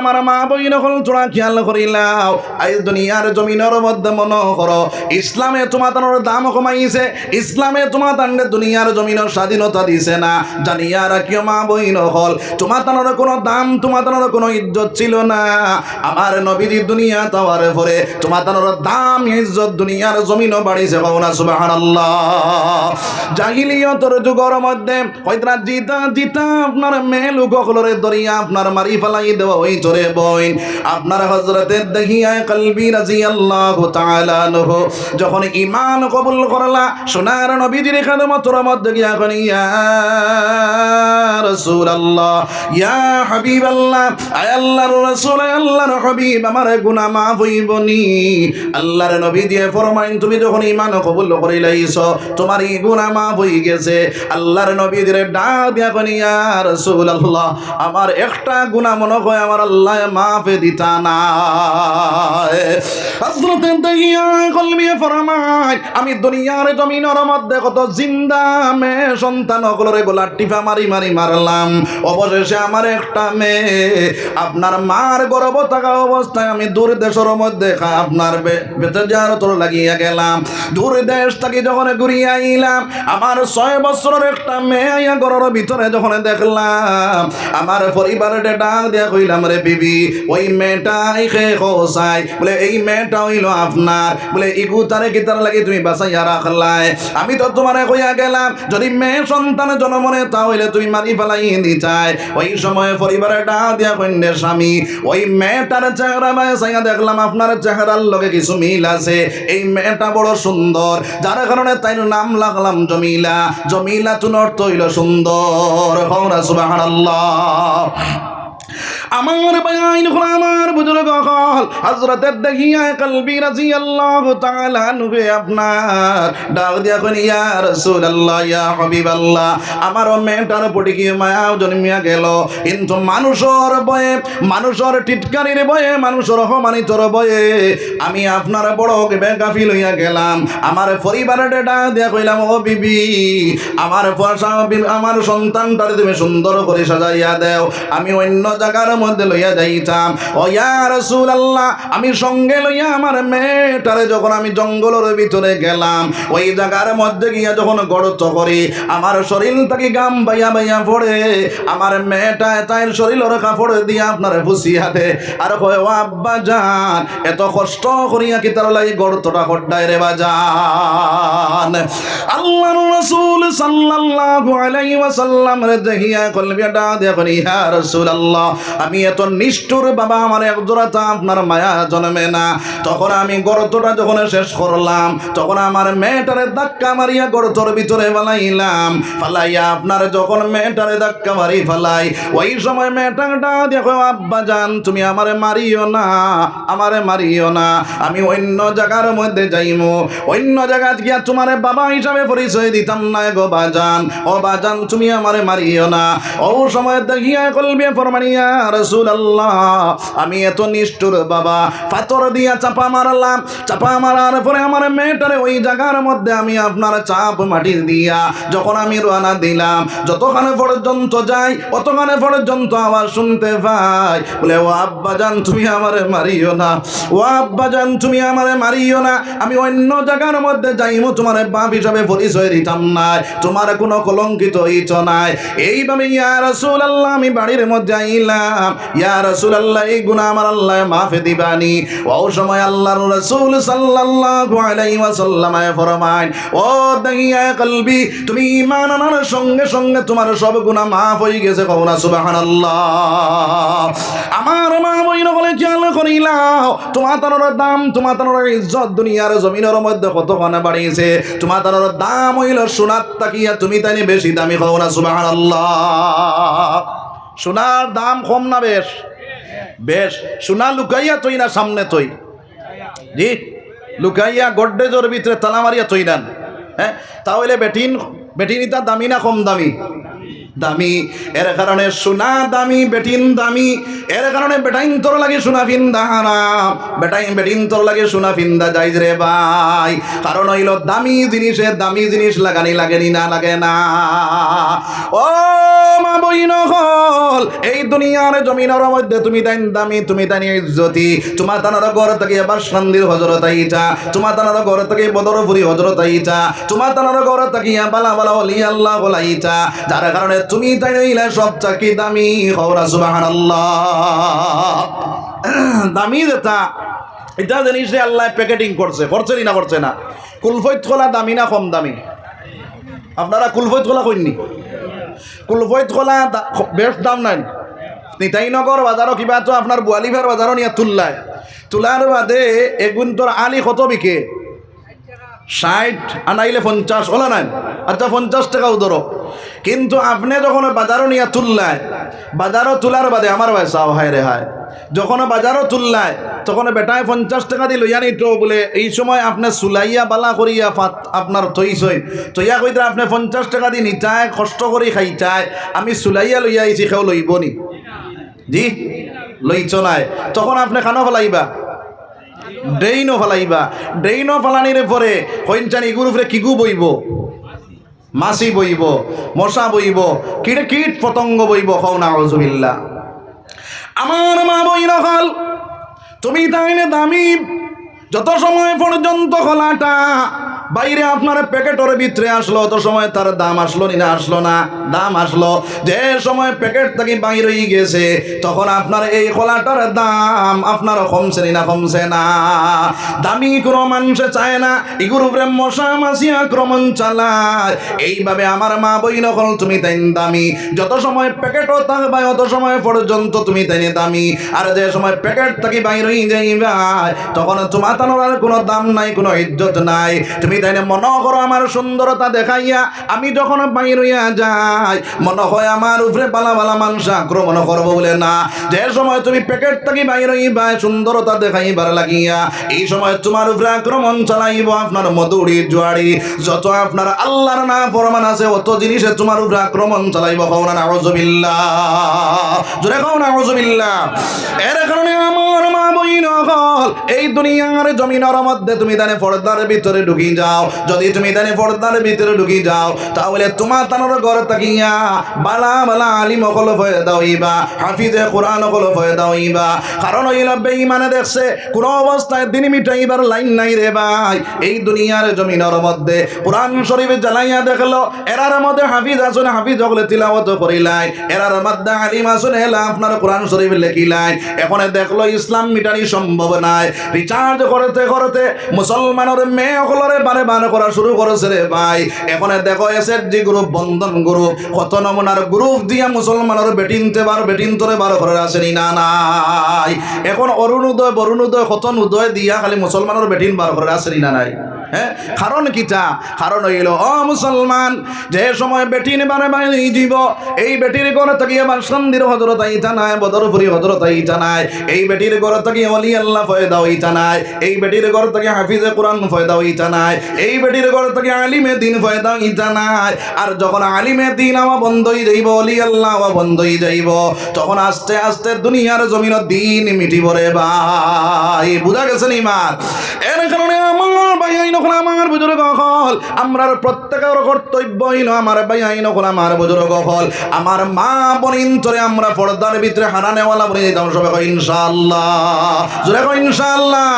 আমার মা বইন হল তোরা খেয়াল করিলাও আজ দুনিয়ার জমিনের মধ্যে মনে করো ইসলামে তোমাদের দাম কমাইছে, ইসলামে তোমাদের দুনিয়ার জমিনের স্বাধীনতা দিছে না। জানিয়া রাখিও মা বইন হল তোমাদের কোনো দাম, তোমাদের কোনো ইজ্জত ছিল না। আমার নবীজি দুনিয়া তাওয়ার পরে তোমাদের দাম ইজ্জত দুনিয়ার জমিনও বাড়িছে। কওনা সুবহানাল্লাহ। জাহিলিয়তের যুগের মধ্যে হয়তরা জিতা জিতা আপনার মেলু গখলরে দরিয়া আপনার মারি ফেলাই দেওয়া ওই চরে বইন আপনার হযরতের দেখিয়ায় কলবি রাদিয়াল্লাহু তাআলা আনহু যখন ঈমান কবুল করলা সোনার নবীজির খেদমতের মধ্যে গিয়া কোন ইয়া রাসূলুল্লাহ ইয়া হাবিবাল্লাহ আয় আল্লাহর রাসূল আয় আল্লাহর হাবিব আমার গুনাহ মাফ হইবনি। আল্লাহর নবী দিয়ে ফরমাইন তুমি যখন ঈমান কবুল করিলাইছো তোমার এই গুনাহ মাফ হই গেছে। আল্লাহর নবীজির ডাক দিয়া কোন ইয়া রাসূলুল্লাহ আমার একটা গুনাহ মনে হয় আমার আল্লাহ মাফ দিতা না। হযরতে দাইয়া কলবি ফরমায় আমি দুনিয়ার জমিনের মধ্যে কত জিন্দা মেয়ে সন্তান সকলের গোলা টিপা মারি মারি মারলাম, অবশেষে আমার একটা মেয়ে আপনার মার গর্ভ থাকা অবস্থায় আমি দূর দেশের মধ্যে আপনার বেঁচে যাওয়ার তোর লাগিয়া গেলাম। দূর দেশ থেকে যখন ঘুরিয়ে আইলাম আমার 6 বছরের একটা মেয়ে আইয়া ঘরের ভিতরে যখন দেখলাম আমার পরিবারের ডাক দিয়া কইলাম রে বিবি ওই মেয়েটাই খেয়ে খোসাই বলে এই মেয়েটা হইল আপনার বলে ইগু তারে কি তার লাগে তুমি বাঁচাইয়া রাখলাই। আমি তো তোমারে কইয়া গেলাম যদি মেয়ে সন্তান জন্ম নেয় তাহলে তুমি মারি ফেলাই দি চাই। ওই সময় পরিবারের ডাক দিয়া কইনের স্বামী ওই মেয়েটার চেহারা বাঁচাইয়া দেখলাম আপনার চেহারার লগে কিছু মিল আছে। এই মেয়েটা বড় সুন্দর যার কারণে তাই নাম লাগলাম জমিলা। জমিলা তুন অর্থ হইল সুন্দর। সুবহানাল্লাহ। আমার বাইন আমার বুজুর্গ হল হযরতের দেখিয়া কলবি রাদিয়াল্লাহু তাআলা আনহু আপনার ডাক দিয়া কোন ইয়া রাসূলুল্লাহ ইয়া হাবিবাল্লাহ আমার মেয়েটার পড়ে গিয়ে মায়া জন্মিয়া গেল, কিন্তু মানুষের ভয়ে মানুষের টিটকারির ভয়ে মানুষের অপমানিতর ভয়ে আমি আপনার বড় বেগাফিল হইয়া গেলাম। আমার পরিবারের ডাক দিয়া কইলাম ও বিবি আমার সন্তানটারে তুমি সুন্দর করে সাজাইয়া দাও, আমি অন্য জায়গার মধ্যে লইয়া যাইতাম। ও ইয়া রাসূলুল্লাহ আমি সঙ্গে লইয়া আমার মেয়েটারে যখন আমি জঙ্গলের ভিতরে গেলাম ওই জায়গার মধ্যে গিয়া যখন গড়ত করি আমার শরীর থেকে গাম বাইয়া বাইয়া পড়ে আমার মেয়েটা তাই শরীরের কাপড় দিয়া আপনার ফুসিয়া দে আর কয় ও আব্বা জান এত কষ্ট করিয়া কি তার লাগি গড়তটা হড্ডায় রে বাজান। আল্লাহর রাসূল সাল্লাল্লাহু আলাইহি ওয়াসাল্লাম রে দেখিয়া কলবিটা দেখুন ইয়া রাসূলুল্লাহ আমি এত নিষ্ঠুর বাবা আমার এক জোড়াটা আপনার মায়া জন্মে না। তখন আমি গর্তটা যখন শেষ করলাম তখন আমার মেয়েটারে ধাক্কা মারিয়া গর্তর ভিতরে ফালাইলাম। ফালাইয়া আপনার যখন মেয়েটারে ধাক্কা মারি ফালাই ওই সময় মেয়েটাটা দেখো আব্বা জান তুমি আমারে মারিও না, আমারে মারিও না, আমি অন্য জায়গার মধ্যে যাইমু, অন্য জায়গা গিয়া তোমারে বাবা হিসাবে পরিচয় দিতাম না গো বাজান। ও বাজান তুমি আমারে মারিও না। ও সময় দেখিয়া কলবি ফরমানিয়া রাসূলুল্লাহ আমি এত নিষ্ঠুর বাবা পাথর দিয়া চাপা মারলাম। চাপা মারার পরে আমার মেয়েটারে ওই জায়গার মধ্যে আমি আপনার চাপ মাটি দিয়া যখন আমি রওনা দিলাম যতখানে পর্যন্ত যাই অতখানে পর্যন্ত আওয়াজ শুনতে পাই বলে ও আব্বা জান তুমি আমারে মারিও না, ও আব্বা জান তুমি আমারে মারিও না, আমি অন্য জায়গার মধ্যে যাইমু তোমার বাপ হিসাবে পরিচয় দিতাম না, তোমার কোনো কলঙ্কিত হইত নাই। এইভাবে ইয়া রাসূলুল্লাহ আমি বাড়ির মধ্যে আইলাম। ইয়া রাসূলুল্লাহ এই গুনাহ আমার আল্লাহ মাফ দিবানি। ও সময় আল্লাহর রাসূল সাল্লাল্লাহু আলাইহি ওয়াসাল্লাম ফরমায় ও দাইয়া কলবি তুমি ঈমান আনার সঙ্গে সঙ্গে তোমার সব গুনাহ মাফ হয়ে গেছে। কওনা সুবহানাল্লাহ। আমার মা বইন বলে খেয়াল করিলাও তোমাদের দাম তোমাদের ইজ্জত দুনিয়ার জমিনের মধ্যে কতখানে বাড়িয়েছে। তোমাদের দাম হইল সোনার তাকিয়া তুমি তাই বেশি দামি। কওনা সুবহানাল্লাহ। সোনার দাম কম না বেশ? বেশ। সোনা লুকাইয়া তৈ না সামনে তৈ? জি লুকাইয়া গড্ডেজোর ভিতরে তালা মারিয়া তৈ না। হ্যাঁ তাহলে বেটিনিটা দামি না কম দামি? দামি, এর কারণে সোনা দামি, বেটিন দামি, এর কারণে বেটাইন তোর লাগে সোনা ফিন্দা হারাম, বেটিন তোর লাগে সোনা ফিন্দা যাইজ রে ভাই। কারণ হইল দামি জিনিসে দামি জিনিস লাগানি লাগেনি না লাগে না। ও মা বইন হল, এই দুনিয়ার জমিনের মধ্যে তুমি তাই দামি, তুমি তাই ইজ্জতি, তোমার তানার ঘর থেকে এবার শান্তির হজরত আইতা, তোমার তানার ঘর থেকে বদরপুরি হজরত আইতা, তোমার তানার ঘর থেকে বালা বালা অলি আল্লাহ বলাইতা, যার কারণে তুমি তাই রইলে সব চাকি দামি। হওরা সুবহানাল্লাহ। দামি যেটা, এটা জিনিস আল্লাহ প্যাকেটিং করছে, করছে না করছে না? কুলফৈত খোলা দামি না কম দামি? আপনারা কুলফৈত খোলা কইনি? কুলফৈত খোলা বেশ দাম নাই। নিতাইনগর বাজারও কিবা তো আপনার বোয়ালিভার বাজারও নিয়ে তুলার বাদে এগুন তোর আলি কত বিকে? 60 আনাইলে 50 ওলা নাই। আচ্ছা 50 টাকাও ধরো, কিন্তু আপনি যখন বাজারও নিয়ে তুললায়, বাজারও তোলার বাদে আমার ভাই চাও হায় রে হায়, যখন বাজারও তুললায় তখন বেটায় 50 টাকা দিয়ে লইয়া নিত বলে এই সময় আপনি চুলাইয়া বালা করিয়া আপনার তৈয়া কইতে আপনি 50 টাকা দিয়ে নিতায়, কষ্ট করে খাইতায়, আমি চুলাইয়া লইয়া আইছি, খেও লইব নি? জি লইছ নাই। তখন আপনি খানো ফেলাইবা, ড্রেইনও ফেলাইবা, ড্রেইনও ফেলানির পরে হইনচান ইগুর উপরে কিগু বইব, মাছি বইব, মশা বইব, কীট পতঙ্গ বইব। খাও না আউযুবিল্লাহ। আমার মা বইন হল, তুমি তাইলে দামি যত সময় পর্যন্ত খোলাটা বাইরে আপনার প্যাকেটের ভিতরে আসলো, অত সময় তার দাম আসলো না আসলো না? দাম আসলো। যে সময় প্যাকেট থেকে বাইর হয়ে গেছে তখন আপনার এই খোলাটার দাম আপনার কমছে না কমছে না? দামি কোনো মানুষে চায় না, এগুর উপরে মশা মাছি আক্রমণ চালায়। এইভাবে আমার মা বইন হল, তুমি তাই দামি যত সময় প্যাকেটও থাকবে অত সময় পর্যন্ত তুমি তাই দামি। আর যে সময় প্যাকেট থেকে বাইর হয়ে যাইবা তখন তোমার তানোর কোনো দাম নাই, কোনো ইজ্জত নাই। তুমি তাই মনে করো আমার সুন্দরতা দেখাইয়া আমি যখন বাইর হইয়া যাই মনে হয় আমার উপরে বালা বালা মানুষ আক্রমণ করবো বলে না। যে সময় তুমি প্যাকেট থেকে বাইর হইবা সুন্দরতা দেখাইবার লাগিয়া, এই সময় তোমার উপরে আক্রমণ চালাইব আপনার মধুরি জুয়ারি, যত আপনার আল্লাহর না ফরমান আছে অত জিনিসে তোমার উপরে আক্রমণ চালাইব। খাওনা নাউযুবিল্লাহ, জোরে খাও নাউযুবিল্লাহ। এর কারণে আমার মা বইন হল, এই দুনিয়ার জমিনের মধ্যে তুমি তানে পর্দার ভিতরে ঢুকি যাও। যদি তুমি তানে পর্দার ভিতরে ঢুকি যাও তাহলে তোমার তানোর ঘর তাকিয়া বালা বালা আলিম হল হয়ে দাওইবা, হাফিজে কোরআন হল হয়ে দাওইবা। কারণ হইল বেঈমানে দেখছে কোন অবস্থায় দিন মিটাইবার লাইন নাই রে ভাই। এই দুনিয়ার জমিনের মধ্যে কোরআন শরীফ জ্বালাইয়া দেখলো, এরার মধ্যে হাফিজ আসুন, হাফিজ হলে তিলাওয়াত করিলাই, এরার মধ্যে আলিম আসুন এলা আপনার কোরআন শরীফ লেখিলাই। এখন দেখলো ইসলাম মিটানি সম্ভব নাই। রিচার্জ করতে করতে মুসলমানের মেয়ে হলরে বারে বারে করা শুরু করেছে রে ভাই। এখন দেখো এসএসজি গ্রুপ, বন্ধন গ্রুপ, কত নমুনার গ্রুপ দিয়া মুসলমানের বেটিন তোরে বার করে আসেনি না নাই? এখন অরুণোদয় বরুণোদয় কত উদয় দিয়া খালি মুসলমানের বেটিন বার করে আসেনি না নাই? হ্যাঁ, কারণ কিটা? কারণ হইল ও মুসলমান, যে সময় বেটিন বারে বারে জীব, এই বেটির ঘর থেকে আমার সন্ধির হজরত আইতা নাই, বদরপুরি হজরত আইতা নাই, এই বেটির ঘর থেকে ওলি আল্লাহ ফয়দা হইতা নাই, এই বেটির ঘর থেকে হাফিজে কোরআন ফয়দা হইতা নাই, এই বেটির ঘর থেকে আলিমে দিন ফয়দা হইতা নাই। আর যখন আলিমে দিন আমার বন্ধ হয়ে যাইব, ওলি আল্লাহ আমার বন্ধ হয়ে যাইব, তখন আস্তে আস্তে দুনিয়ার জমিন দিন মিটিব রে ভাই। বুঝা গেছে নি মার? এর কারণে আমার ভাই আমার বুজুর্গ হল, আমরা প্রত্যেকের কর্তব্য হইল আমার ভাই আইন হল, আমার বুজুর্গ হল, আমার মা বোনিন তোরে আমরা পর্দার ভিতরে হারানেওয়ালা বলে দিতাম সবাই ইনশাআল্লাহ, জোরে কো ইনশাআল্লাহ।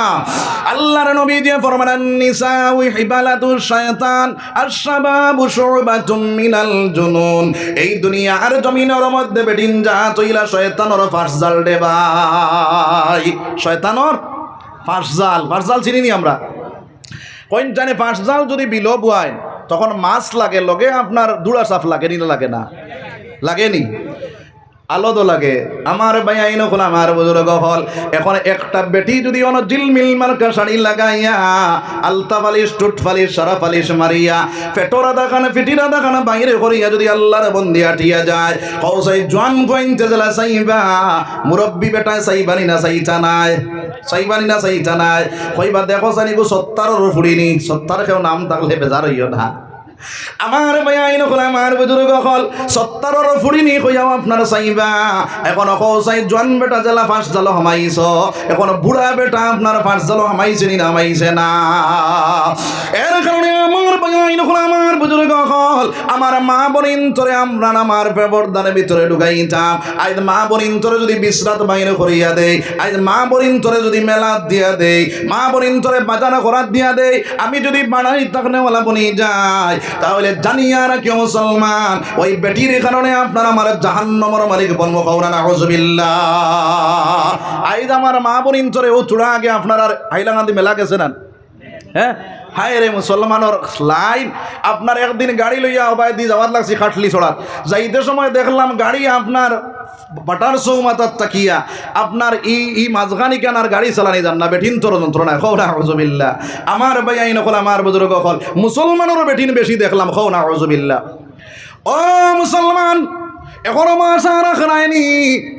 আল্লাহর নবী দিয়ে ফরমান নিসাউ হিবালাতুশ শায়তান আশ-শাবাবু শুবাতুম মিনাল জুনুন। এই দুনিয়ার জমিনের মধ্যে বেটিন যা তৈলা শয়তানের ফাঁসজাল রে ভাই, শয়তানের ফাঁসজাল চিনি আমরা। কইন জানে ফাঁসজাল যদি বিলোপ হয় তখন মাছ লাগে, লগে আপনার দুড়া সাফ লাগে নি? লাগে না? লাগেনি? আলো তো লাগে। আমার ভাই আইন হল, আমার বুজুর্গ হল, এখন একটা বেটি যদি অন জিলমিল মার্কা শাড়ি লাগাইয়া আলতা ফালিশ, টুট ফালিশ, সারা ফালিশ মারিয়া ফেটোরা দেখান ফিটিরা দেখান বাইরে করিয়া যদি আল্লাহর বন্দি আটিয়া যায়, কৌসাই জোয়ান কইনতে জেলা চাইবা মুরব্বী বেটায় চাইবানি না চাইতা নাই, চাইবানি না চাইতা নাই, কইবা দেখো জানি গো সত্তারও ফুড়িনি, সত্তার কেউ নাম থাকলে বেজার হইও না। আমার ভাইয়াইন হল আমার বুজুর্গ হল 70 ফুড়িনি কইয়াও আপনার চাইবা এখন চাই জোয়ান বেটা জেলা ফাঁস জাল হামাইছ এখন বুড়া বেটা আপনার ফাঁস জাল হামাইছে নি নামাইছে না এর কারণে আমার ভাইয়াইন হল আমার বুজুর্গ হল আমার মা বোনিন তোরে আমরা আমার পর্দার ভিতরে ঢুকাইতাম আজ মা বোনিন তোরে যদি বিশ্রাত বাইরে করিয়া দেই আজ মা বোনিন তোরে যদি মেলা দিয়া দেই মা বোনিন তোরে বাজার করাত দিয়া দেই আমি যদি বাড়াই তাকনেওয়ালা বনি যাই তাহলে জানিয়া রাখি মুসলমান ওই বেটির কারণে আপনার আমার জাহান্নামের মালিক বলবো কওনা নাউযুবিল্লাহ আইজ আমার মা বোনিন তোরে ও চূড়া আগে আপনার আর হাইলাকান্দি মেলা গেছে না হ্যাঁ হায় রে মুসলমানের লাইন আপনার একদিন গাড়ি লইয়া অবাই দি যাওয়ার লাগছে খাটলি ছড়া যাইতে সময় দেখলাম গাড়ি আপনার বাটার চৌমাতার তাকিয়া আপনার ই মাঝখানি কেনার গাড়ি চালানি যান না বেঠিন তোর যন্ত্রণায় কওনা নাউযুবিল্লাহ আমার ভাইয়াইন হল আমার বুজুর্গ হল মুসলমানেরও বেঠিন বেশি দেখলাম কওনা নাউযুবিল্লাহ ও মুসলমান এখনো মাসা রাখনায়নি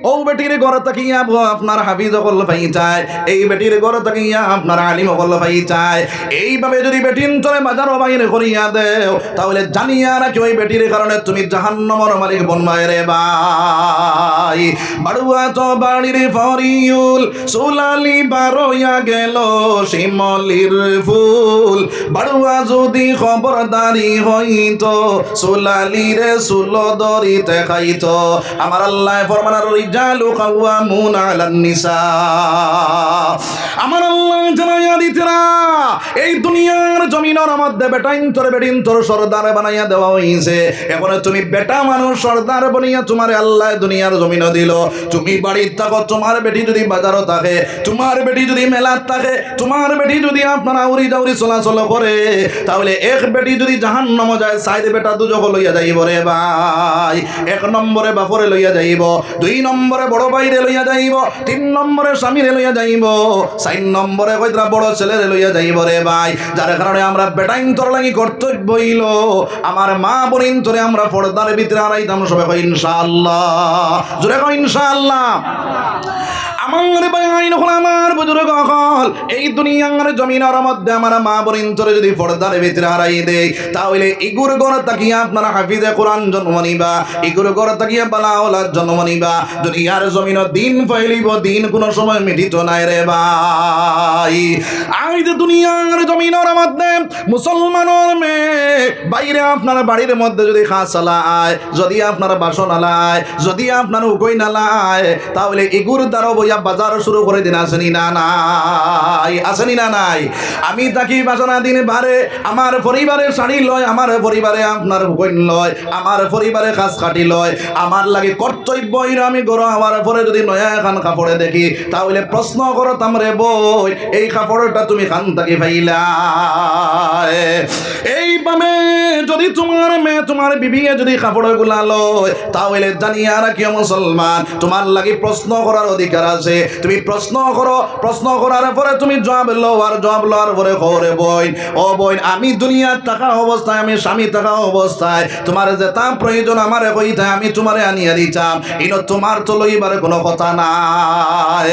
ও বেটির ঘর তাকিয়া আপনার হাফিজ হল ভাই চায় এই বেটির ঘর তাকিয়া আপনার আলিম হল ভাই চায় এইভাবে যদি বেটিন চলে বাজারও বাইরে করিয়া দেও তাহলে জানিয়া রাখি ওই বেটির কারণে তুমি জাহান্নামের মালিক বনবাই রে ভাই বাড়ুয়া তো বাড়ির ফরিউল সুলালি বারোয়া গেল শিমলির ফুল বাড়ুয়া যদি খবরদারি হইতো সুলালিরে সুলদরিতে খাই আমার আল্লাহ ফরমানার রিজালু কাওয়ামুনা আলান নিসা আমার আল্লাহ জানাইয়া দিতেরা এই দুনিয়ার জমিনের মধ্যে বেটাইন তোর বেটিন তোর সরদার বানাইয়া দেওয়া হইছে এখন তুমি বেটা মানুষ সরদার বানাইয়া তোমার আল্লাহ দুনিয়ার জমিন দিল তুমি বাড়িতে থাকো তোমার বেটি যদি বাজারও থাকে তোমার বেটি যদি মেলাত থাকে তোমার বেটি যদি আপনার আউরি দাউরি চলাচল করে তাহলে এক বেটি যদি জাহান্নামে যায় সাইড বেটা দুজক লইয়া যাইব রে ভাই এক নম্বরে বাপরে লইয়া যাইব 2 নম্বরে বড় ভাইরে লইয়া যাইব 3 নম্বরে স্বামীরে লইয়া যাইব 4 নম্বরে কইরা বড় ছেলেরে লইয়া যাইব রে ভাই যার কারণে আমরা বেটাইন তোর লাগি কর্তব্য হইল আমার মা বোনিন তোরে আমরা পর্দার ভিতরে আড়াইতাম সবাই কই ইনশাআল্লাহ জোরে কই ইনশাআল্লাহ আমার ভাইয়াইন হল আমার বুজুর্গ হল এই দুনিয়ার জমিনের মধ্যে আমার মা বোনিন তোরে যদি পর্দার ভিতরে হারাই দেয় তাহলে ইগুর ঘর তাকিয়া আপনারা হাফিজে কোরআন জন্ম নিবা ইগুর ঘর তাকিয়া বালাওয়ালার জন্ম নিবা দুনিয়ার জমিন দিন ফেলিব দিন কোনো সময় মিটিত নাই রে ভাই আজ দুনিয়ার জমিনের মধ্যে মুসলমানের মেয়ে বাইরে আপনার বাড়ির মধ্যে যদি খাসালায় যদি আপনার বাসন আলায় যদি আপনার উকই নালায় তাহলে ইগুর দ্বারা বইয়া বাজার শুরু করে দিন আসেনি না নাই আসেনি না নাই আমি তাকি বাসনা দিন বারে আমার পরিবারে শাড়ি লয় আমার পরিবারে আপনার বইন লয় আমার পরিবারে কাজ কাটি লয় আমার লাগে কর্তব্য আমি গরো আমার পরে যদি নয়া খান কাপড়ে দেখি তাহলে প্রশ্ন করতাম রে বই এই কাপড়টা তুমি খান থাকি পাইলা এইভাবে যদি তোমার মেয়ে তোমার বিবিয়ে যদি কাপড় গুলা লয় তাহলে জানিয়া রাখিও মুসলমান তোমার লাগে প্রশ্ন করার অধিকার আছে তুমি প্রশ্ন করো প্রশ্ন করার পরে তুমি জবাব লও আর জবাব লওয়ার পরে খবরে বই ও বই আমি দুনিয়ার টাকা অবস্থায় আমি স্বামী টাকা অবস্থায় তোমার যেটা প্রয়োজন আমারে কইতে আমি তোমারে আনিয়া দিতাম ইনো তোমার তো লইবার কোনো কথা নাই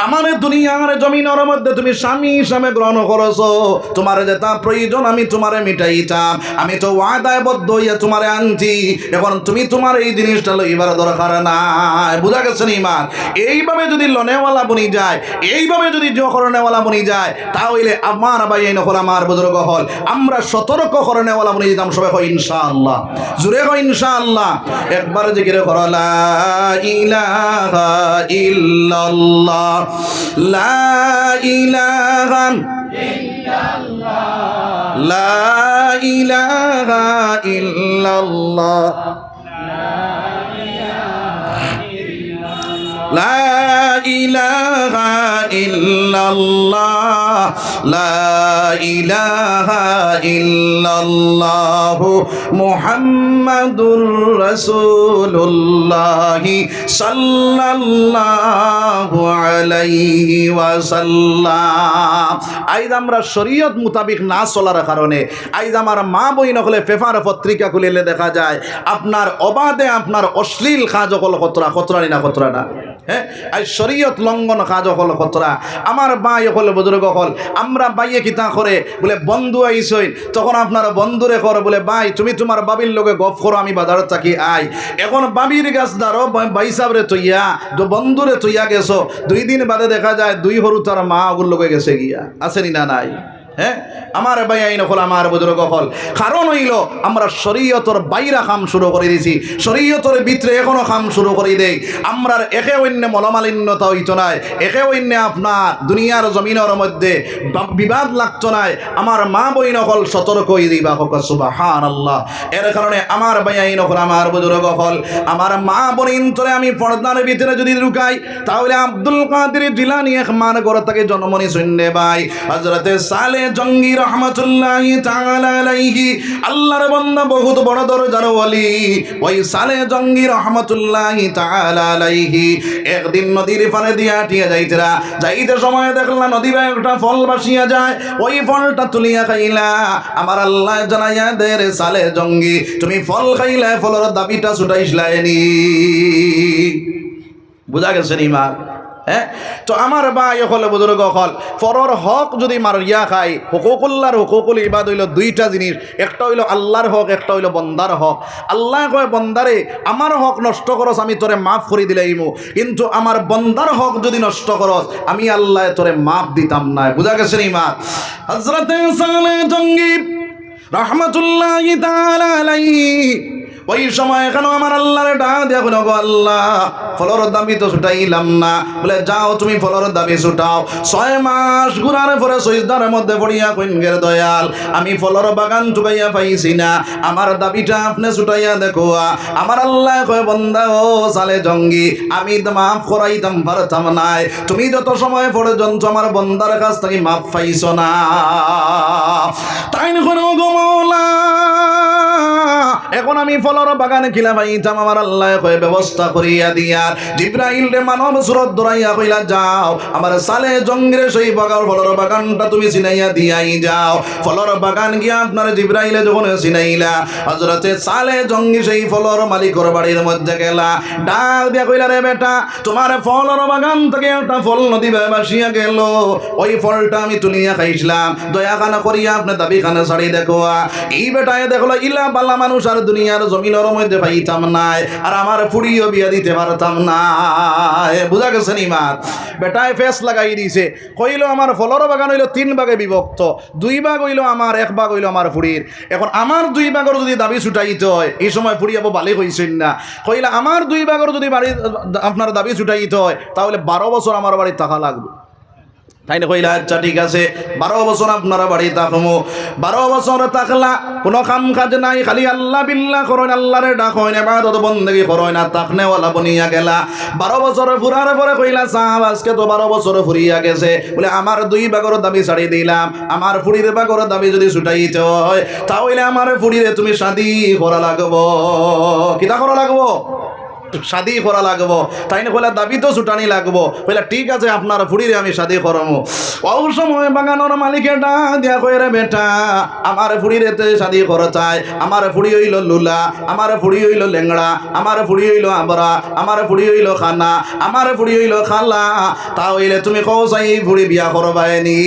আমার দুনিয়ার জমিনের মধ্যে তুমি স্বামী হিসাবে গ্রহণ করছো তোমার যেটা প্রয়োজন আমি তোমারে মিটাইতাম আমি তো ওয়াদায় বদ্ধ হইয়া তোমারে আনছি এখন তুমি তোমার এই জিনিসটা লইবার দরকার নাই বুঝা গেছে না ইমান এইভাবে যদি লনেওয়ালা বনি যায় এইভাবে যদি জকরনেওয়ালা বনি যায় তাহলে আমার ভাই এই নকল আমার বুজুর্গ হল আমরা সতর্ক করনেওয়ালা বনি যেতাম সবাই হয় ইনশাআল্লাহ জুড়ে হয় ইনশাআল্লাহ একবার জিকির করো লা ইলাহা ইল্লাল্লাহ লা ইলাহা ইল্লাল্লাহ লা ইলাহা ইল্লাল্লাহ লা ইলাহা ইল্লাল্লাহ লা ইলাহা ইল্লাল্লাহ মুহাম্মাদুর রাসূলুল্লাহ সাল্লাল্লাহু আলাইহি ওয়াসাল্লাম আইজ আমরা শরীয়ত মোতাবেক না চলার কারণে আইজ আমার মা বইন হলে পেপার পত্রিকা খুলিলে দেখা যায় আপনার অবাধে আপনার অশ্লীল কাজ হল কতরা কতরা না কতরা না হ্যাঁ আজ শরীয়ত লঙ্ঘন কাজ হল কতরা আমার বাই হল বুজুর্গ হল আমরা বাইয়ে কিতা করে বলে বন্ধু আইসই তখন আপনার বন্ধুরে কর বলে ভাই তুমি তোমার বাবির লোকে গপ করো আমি বাজারত থাকি আই এখন বাবির গাছ দাঁড়ো বাই সাবরে তৈয়া বন্ধুরে তৈয়া গেছো 2 দিন বাদে দেখা যায় 2 হরু তার মা ওগুর লোকে গেছে গিয়া আসেনি না নাই হ্যাঁ আমার ভাই আইন হল আমার বুজুর্গ হল কারণ হইল আমরা শরীয়তর বাইরা কাম শুরু করে দিছি শরীয়তর ভিতরে এখনো কাম শুরু করে দেই আমরা একে অন্য মলমালিন্যতা হইতো নাই একে অন্য আপনার দুনিয়ার জমিনের মধ্যে বিবাদ লাগতো নাই আমার মা বইন হল সতর্ক হয়ে দিবা হোক সুবহানাল্লাহ এর কারণে আমার ভাই আইন হল আমার বুজুর্গ হল আমার মা বইন তোরে আমি পর্দার ভিতরে যদি ঢুকাই তাহলে আব্দুল কাদের জিলানী এক মান ঘর থেকে জন্ম নি শুনলে ভাই হযরতে সালে জঙ্গি রহমাতুল্লাহি তাআলা আলাইহি আল্লাহর বান্দা বহুত বড় দরজার ওলি ওই সালে জঙ্গি রহমাতুল্লাহি তাআলা আলাইহি একদিন নদীর পারে দিয়া টিয়া যাইতে সময় দেখলা নদী বা একটা ফল ভাসিয়া যায় ওই ফলটা তুলিয়া খাইলা আমার আল্লাহ জানাইয়া দে রে সালে জঙ্গি তুমি ফল খাইলা ফলের দাবিটা ছুটাইছলাইনি বুঝা গেছে নি মা হ্যাঁ তো আমার ভাই হল বুজুর্গ হল পরর হক যদি মারিয়া খাই হুকুকুল্লাহর হুকুকুল ইবাদ হইল 2টা জিনিস একটা হইল আল্লাহর হক একটা হইল বন্দার হক আল্লাহ কয় বন্দারে আমার হক নষ্ট করস আমি তোরে মাফ করে দিলাইমু কিন্তু আমার বন্দার হক যদি নষ্ট করস আমি আল্লাহ তোরে মাফ দিতাম না বুঝা গেছে নি মা হযরতে সালে জঙ্গি রহমাতুল্লাহি তাআলা আলাইহি ওই সময় কেন আমার আল্লাহর ডাক দিয়া বলো গো আল্লাহ ফলর দাবি তো ছুটাইলাম না বলে যাও তুমি ফলর দাবি ছুটাও 6 মাস ঘুরার পরে সজদার মধ্যে পড়িয়া কইনগের দয়াল আমি ফলর বাগান টুকাইয়া পাইছি না আমার দাবিটা আপনি ছুটাইয়া দেখো আমার আল্লাহ কয় বান্দা ও সালে জঙ্গি আমি তো মাফ করাইতাম পারতাম না তুমি যত সময় পর্যন্ত আমার বান্দার কাছ থেকে মাফ পাইছো না তাই না গো মাওলা এখন আমি ফলর বাগানে কিলা পাইতাম আমার আল্লাহ কয় ব্যবস্থা করিয়া দিয়া জিব্রাইল রে মানব সুরত ধরাইয়া কইলা যাও আমার সালে জঙ্গিরে সেই বাগান ফলর বাগানটা তুমি চিনাইয়া দিয়াই যাও ফলর বাগান গিয়া আপনার জিব্রাইলে যখন চিনাইলা হযরতে সালে জঙ্গি সেই ফলর মালিকর বাড়ির মধ্যে গেলা ডাক দিয়া কইলা রে বেটা তোমার ফলর বাগান থেকে একটা ফল নদী ভাসিয়া গেল ওই ফলটা আমি তুলিয়া খাইছিলাম দয়া খানা করিয়া আপনি দাবি খানা ছাড়ি দেখো এই বেটায় দেখলো ইলা বালা মানুষ আর দুনিয়ার জমিনের মধ্যে পাইতাম নাই আর আমার ফুড়িও বিয়া দিতে পারতাম না বুঝা গেছে নি মা বেটায় ফেস লাগাই দিছে কইলো আমার ফলর বাগান হইলো 3 ভাগে বিভক্ত 2 ভাগ হইলো আমার 1 ভাগ হইলো আমার ফুড়ির এখন আমার 2 ভাগের যদি দাবি ছুটাইতে হয় এই সময় ফুড়ি আবো বালি হইছেন না কইলা আমার 2 ভাগের যদি বাড়ি আপনার দাবি ছুটাইতে হয় তাহলে 12 বছর আমার বাড়ি থাকা লাগবে তাই না কইলা আচ্ছা ঠিক আছে 12 বছর আপনারা বাড়ি থাকমু 12 বছর থাকলা কোনো কাম কাজ নাই খালি আল্লাহ বিল্লাহ করেন আল্লাহরে ডাকেন ইবাদত বন্দেগী করেন না তাকনে ওয়ালা বনিয়া গেলা 12 বছর ফুরার পরে কইলা সাহাব আজকে তো 12 বছর ফুরিয়া গেছে বলে আমার 2 ভাগের দাবি ছাড়ি দিলাম আমার ফুড়ির ভাগের দাবি যদি ছুটাইতে হয় তাহলে আমার ফুড়িরে তুমি শাদি করা লাগবো কিটা করা লাগবো শাদি করা লাগবো তাই না কইলা দাবি তো ছুটানি লাগবো কইলা ঠিক আছে আপনার ফুড়িরে আমি শাদি করমু ওই সময় বাগানোর মালিকের ডাক দিয়া কই রে বেটা আমার ফুড়িরেতে শাদি করা চাই আমার ফুড়ি হইল লুলা আমার ফুড়ি হইল লেংড়া আমার ফুড়ি হইল আবরা আমার ফুড়ি হইল খানা আমার ফুড়ি হইল খালা তা হইলে তুমি কও চাই ফুড়ি বিয়া করবাইনি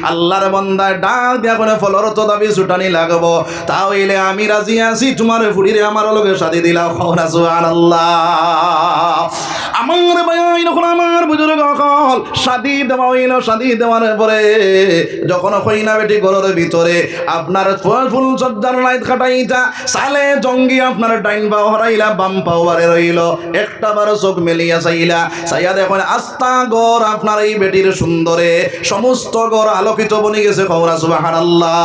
আল্লাহর বান্দা ডাক দিয়া করে ফলর তো দাবি ছুটানি লাগবো তা হইলে আমি রাজি আছি তোমার ফুড়িরে আমার লগে শাদি দিলা কওনা সুবহানাল্লাহ আমার ভাই যখন আমার বুজুর্গ কল শাদি দেওয়া হইল শাদি দেওয়ার পরে যখন কইনা বেটি ঘরের ভিতরে আপনার ফুল সজ্জার লাইট কাটাইতা সালে জঙ্গি আপনার ডাইন পাও হরাইলা বাম পাও বারে রইল একটা বার চোখ মেলিয়া চাইলা চাইয়া দেখেন আস্তা ঘর আপনার এই বেটির সুন্দরে সমস্ত ঘর আলোকিত বনে গেছে কওনা সুবহানাল্লাহ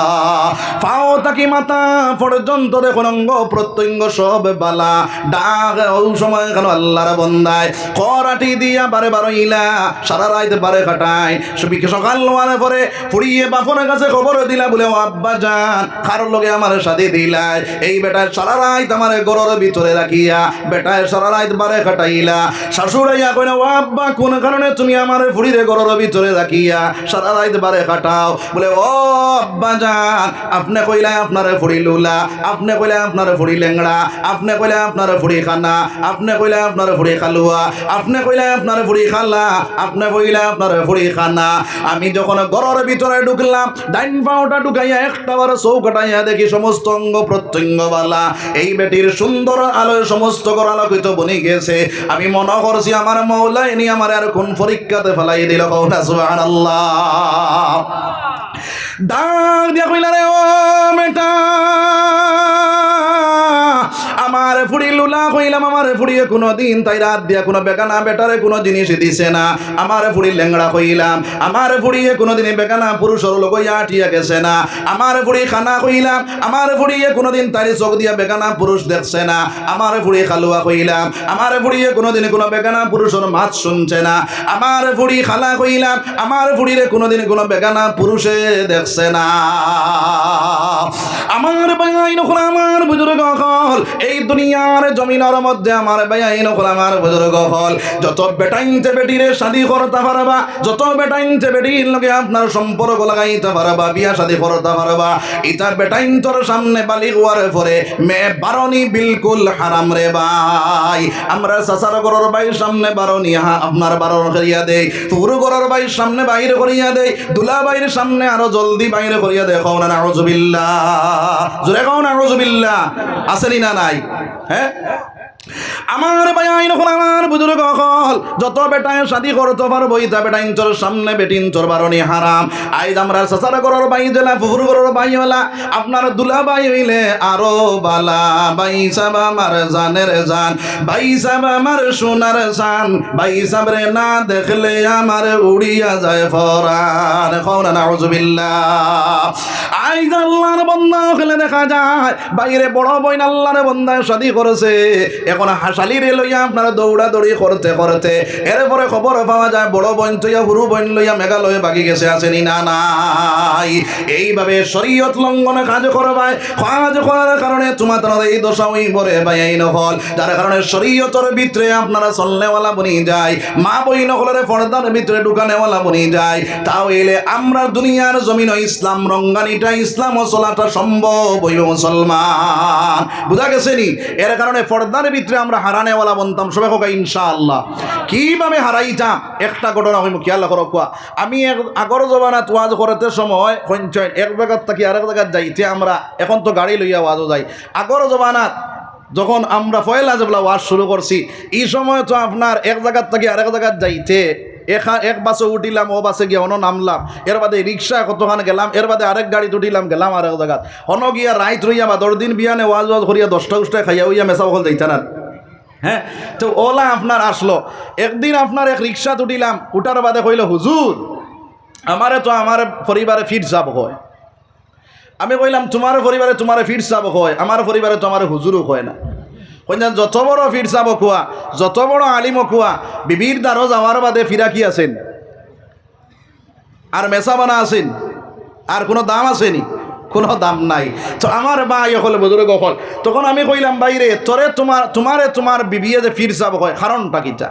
পাও তাকি মাথা পর্যন্ত দেখুন অঙ্গ প্রত্যঙ্গ সব বালা ডাক ওই সময় কেন আল্লাহর বন্দায় করাটি দিয়া বারে বারইলা সারা সারা রাত বারে কাটায় সকাল হওয়ার পরে ফুড়িয়ে বাপনের কাছে খবর দিলা বলে ও আব্বা জান কারোর লগে আমার সাথে দিলাই এই বেটায় সারা রাত আমার ঘরের ভিতরে রাখিয়া বেটায় সারা রাত বারে কাটাইলা শাশুড়াইয়া কইনা ও আব্বা কোন কারণে তুমি আমার ফুড়িরে ঘরের ভিতরে রাখিয়া সারা রাত বারে কাটাও বলে ও আব্বা জান আপনি কইলা আপনারে ফুড়ি লুলা আপনি কইলা আপনারে ফুড়ি লেংড়া আপনি কইলা আপনারে ফুড়ি খানা আপনি কইলা আপনারে ফুড়ি খালুয়া আপনি কইলা আপনারে ফুড়ি খালা আপনি কইলা আপনারে ফুড়ি খানা আমি যখন ঘরের ভিতরে ঢুকলাম ডাইন পাওটা ঢুকাইয়া একটা বার চৌকাটাইয়া দেখি সমস্ত অঙ্গ প্রত্যঙ্গ বালা এই বেটির সুন্দর আলোয় সমস্ত ঘর আলোকিত বনে গেছে আমি মনে করছি আমার মৌলা এনি আমার আর কোন পরীক্ষাতে ফেলাই দিল কওনা সুবহানাল্লাহ ডাক দিয়া কইলা রে ও বেটা আমার ফুড়ি লুলা কইলাম আমার ফুড়িয়ে কোনো দিন তাই রাত দিয়া কোনো বেগানা বেটারে কোনো জিনিস দিছে না আমার ফুড়ি লেংড়া কইলাম আমার ফুড়িয়ে কোনো দিন বেগানা পুরুষের লোক আটিয়া গেছে না আমার ফুড়ি খানা কইলাম আমার ফুড়িয়ে কোনো দিন তারি চোখ দিয়া বেগানা পুরুষ দেখছে না আমার ফুড়ি খালুয়া কইলাম আমার ফুড়িয়ে কোনো দিন কোনো বেগানা পুরুষের মাছ শুনছে না আমার ফুড়ি খালা কইলাম আমার ফুড়িরে কোনো দিন কোনো বেগানা পুরুষে দেখছে না আমার বাইন আমার বুজুর্গ হল এই দুনিয়ার জমিনের মধ্যে আমার বাইন আমার বুজুর্গ হল যত বেটাইনতে বেটিরে শাদি করতে পারবা যত বেটাইনতে বেটির লগে আপনার সম্পর্ক লাগাইতে পারবা বিয়া শাদি করতে পারবা এটা বেটাইনতর সামনে বালিগ হওয়ার পরে মে বারণী বিলকুল হারাম রে ভাই আমরা চাচার ঘরের বাইর সামনে বারণী আপনার বারণ করিয়া দেই পুরো ঘরের বাইর সামনে বাইরে করিয়া দেই দুলা বাইরের সামনে আরো জলদি বাইরে করিয়া দেয় কওনা নাউযুবিল্লাহ জোরে কওনা নাউযুবিল্লাহ আসেনি না নাই হ্যাঁ আমার বাইন আমার বুজুর্গ হল যত বেটায় শাদি করতে পারবো ইতা বেটাইন তোর সামনে বেটিন তোর বারণী হারাম আইজ আমরা চাচার ঘরের বাই দিলা ফুফুর ঘরের বাই হলা আপনার দুলা বাই হইলে আরো বালা বাই সাব আমার জানের জান বাই সাব আমার সোনার জান বাই সাব রে না দেখলে আমার উড়িয়া যায় ফরান কওনা নাউযুবিল্লাহ আইজ আল্লাহর বান্দা হলে দেখা যায় বাইরে বড় বইন আল্লাহর বান্দা শাদি করেছে এখন হাসালি রে লইয়া আপনারা দৌড়া দৌড়ি করতে করতে এরপরে খবর পাওয়া যায় বড় বোন তৈয়া হুরু বোন লইয়া মেঘালয়ে বাগি গেছে আসেনি না নাই এইভাবে শরীয়ত লঙ্ঘনে কাজ করবায় কাজ করার কারণে তোমার এই দশা ওই বরে বাইন হল যার কারণে শরীয়তের ভিতরে আপনারা চলনেওয়ালা বনি যায় মা বইন হলের পর্দার ভিতরে ঢুকানেওয়ালা বনি যায় তাও এলে আমরা দুনিয়ার জমিন ইসলাম রঙ্গানিটা ইসলাম ও চলাটা সম্ভব হইব মুসলমান বুঝা গেছে নি এর কারণে পর্দার ভিতরে আমরা হারানেওয়ালা বনতাম সবাই হোক ইনশাআল্লাহ কিভাবে হারাইতাম একটা ঘটনা হইম খেয়াল করো কোয়া আমি আগর জমানাত ওয়াজ করতে সময় সঞ্চয় এক জায়গার থেকে আরেক জায়গায় যাইতে আমরা এখন তো গাড়ি লইয়া ওয়াজও যাই আগর জমানাত যখন আমরা পয়লা যেগুলা ওয়াজ শুরু করছি এই সময় তো আপনার এক জায়গার থেকে আরেক জায়গায় যাইতে এক বাসে উঠিলাম ও বাসে গিয়ে অন্য নামলাম এর বাদে রিক্সা কতখান গেলাম এর বাদে আরেক গাড়ি উঠিলাম গেলাম আরেক জায়গাত হন গিয়া রাইত রইয়া বা 10 দিন বিয়ানে ওয়াজ করিয়া 10টা উষ্টায় খাইয়া হইয়া মেসা বকল যাইতা না হ্যাঁ তো ওলা আপনার আসলো একদিন আপনার এক রিক্সা উঠিলাম উঠার বাদে কইল হুজুর আমারে তো আমার পরিবারে ফিট যাব হয় আমি কইলাম তোমার পরিবারে তোমার ফিট যাব হয় আমার পরিবারে তো আমার হুজুরও হয় না কইনা যত বড় ফির চাব খুয়া যত বড় আলিম খুয়া বিবির দ্বারও যাওয়ার বাদে ফিরা কি আছেন আর মেসা বানা আছেন আর কোনো দাম আসেনি কোনো দাম নাই তো আমার ভাই হলে বুজুর্গ হল তখন আমি কইলাম বাইরে তোরে তোমার বিবিয়ে যে ফির চাব হয় কারণটা কিটা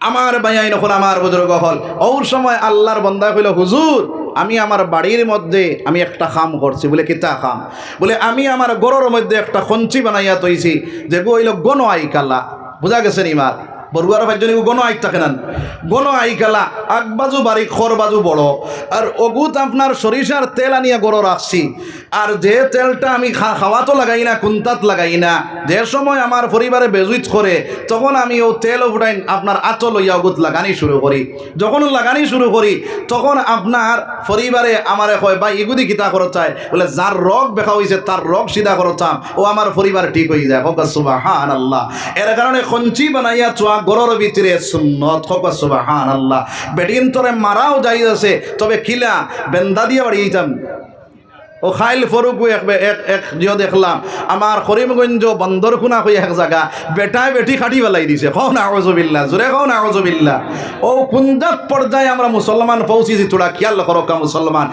আমার ভাই নখন আমার বুজুর্গ হল ওর সময় আল্লাহর বান্দা কইল হুজুর আমি আমার বাড়ির মধ্যে আমি একটা খাম করছি বলে কিতা খাম বলে আমি আমার গরুর মধ্যে একটা খঞ্চি বানাইয়া তৈছি যে গইল গণ আইকালা বুঝা গেছে নি মার বড়ুয়ার ভাইজনী গণ আইক থাকে না গণ আইকালা আগবাজু বাড়ি খর বাজু বড় আর অগুত আপনার সরিষার তেল আনিয়া গড় রাখছি আর যে তেলটা আমি খাওয়াতো লাগাই না কুন্তাত লাগাই না যে সময় আমার পরিবারে বেজুইত করে তখন আমি ও তেল উঠাই আপনার আঁচল লইয়া অগুত লাগানি শুরু করি যখন লাগানি শুরু করি তখন আপনার পরিবারে আমারে কয় বা ইগুদি কিতা করত চায় বলে যার রোগ বেখা হয়েছে তার রোগ সিধা করত চাম ও আমার পরিবার ঠিক হয়ে যায় হোক সুবহানাল্লাহ এর কারণে খঞ্চি বানাইয়া চোয়া গরর ভিতরে সুন্নত হোক সুবহানাল্লাহ বেডিন তোরে মারাও যাই আছে তবে কিলা বেন্দা দিয়ে বাড়িয়েতাম ও খাইল ফরুকু এক জিও দেখলাম আমার করিমগঞ্জ বন্দরকুনা হয়ে এক জায়গা বেটায় বেটি খাটি বেলাই দিছে কও নাউজুবিল্লাহ জোরে কও নাউজুবিল্লাহ ও কুঞ্জাত পর্যায়ে আমরা মুসলমান পৌঁছেছি তোরা খেয়াল করো কা মুসলমান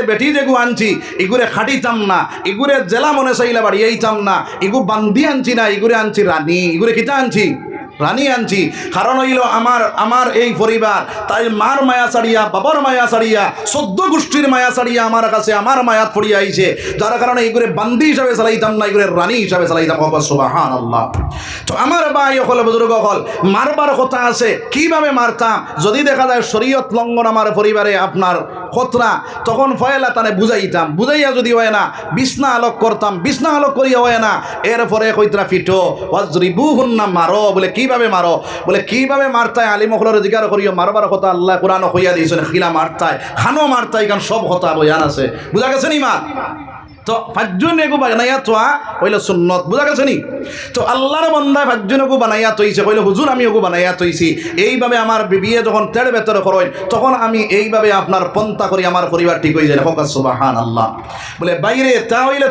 বেটি যেগু আনছি এগুরে খাটিতাম না এগুরে জেলা মনে চাইলে বাড়িয়েইতাম না এগু বান্দি আনছি না এগুরে আনছি রানী এগুরে কিতা আনছি রানী আনছি কারণ হইল আমার এই পরিবার তাই মার মায়া ছাড়িয়া বাবার মায়া ছাড়িয়া 14 গোষ্ঠীর মায়া ছাড়িয়া আমার কাছে আমার মায়াত পড়িয়া আইছে যার কারণে এইগুলো বান্দি হিসাবে চালাইতাম না এগুলো রানী হিসাবে চালাইতাম সুবহানাল্লাহ। তো আমার ভাই হল বুজুর্গ হল মারবার কথা আছে কিভাবে মারতাম যদি দেখা যায় শরীয়ত লঙ্ঘন আমার পরিবারে আপনার খতরা তখন ফয়লা তানে বুঝাইয়া যদি হয় না বিছনা আলোক করতাম বিছনা আলোক করিয়া হয় না এরপরে কইতরা ফিটো ওয়াজরিবুহুন্না মারো বলে কিভাবে মারো বলে কিভাবে মারতায় আলিম হলর জিকার করিও মারবার কথা আল্লাহ কোরআন কইয়া দিয়েছেন খিলা মারতায় খানো মারতায় কারণ সব কথা বয়ান আছে বুঝা গেছে নি মা তো পাঁচজন এগু বানাইয়া তোয়া কইলে সুন্নত বুঝা গেছে নি তো আল্লাহর বান্দায় পাঁচজন এগু বানাইয়া তৈছে কইলে হুজুর আমি এগু বানাইয়া তৈছি এইভাবে আমার বিয়ে যখন তেড় বেতরে করই তখন আমি এইভাবে আপনার পন্থা করি আমার পরিবার ঠিক হয়ে যায় সুবহানাল্লাহ। বলে বাইরে তা হইলে